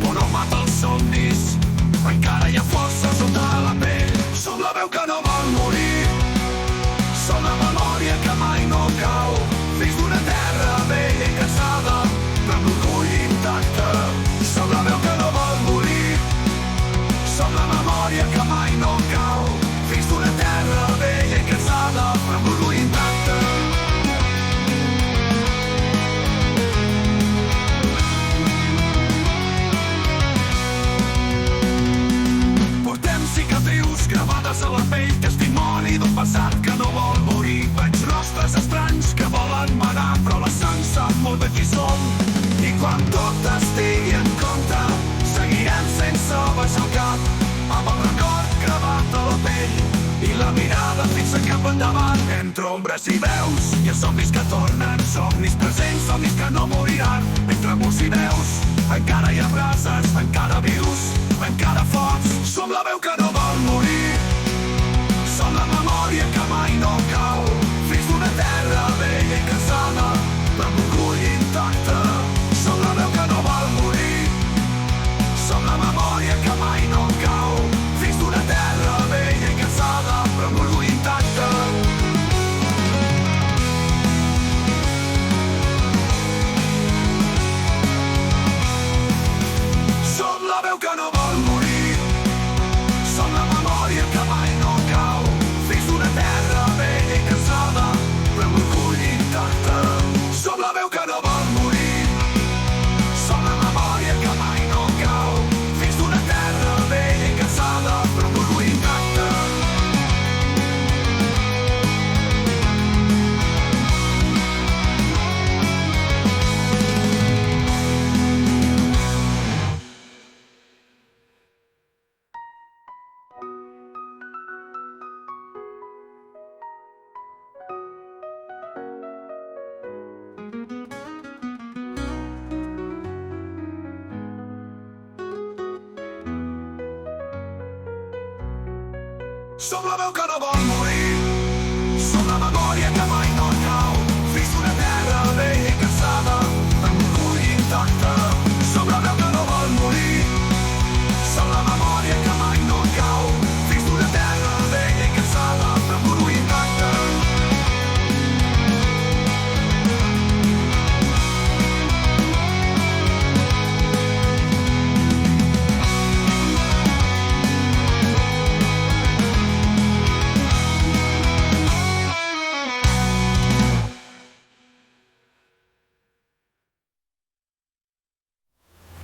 por no mata els somnis. Encara hi ha força sota la pell. Som la veu que no vol morir. Som la memòria que mai no cau. Fills d'una terra vella i cansada, però amb l'orgull intacte. Som la veu que no vol morir. Som la memòria que mai no cau. Fills d'una terra vella i cansada, però amb l'orgull intacte. Gravades a la pell, testimoni d'un passat que no vol morir. Veig rostres estranys que volen manar, però la sang sap molt bé qui som. I quan tot estigui en compte, seguirem sense baixar el cap, amb el record gravat a la pell i la mirada fixa cap endavant. Entre ombres i veus hi ha somnis que tornen, somnis presents, somnis que no moriran. Entre murs i veus encara hi ha brases, encara vius, encara forts. Som la veu que no vol morir. Som la memòria que mai no cau. Fills d'una terra vella i cansada, però amb l'orgull intacte. Som la veu que no vol morir. Som la memòria que mai no cau. Fills d'una terra vella i cansada, però amb l'orgull intacte. Som la veu que no vol morir. Som la memòria que mai no cau. Fills d'una terra vella i cansada, però amb l'orgull intacte. Som la veu que no vol morir. Som la memòria que mai no cau. Fills d'una terra vella i cansada, però amb l'orgull intacte. Som la veu que no vol morir.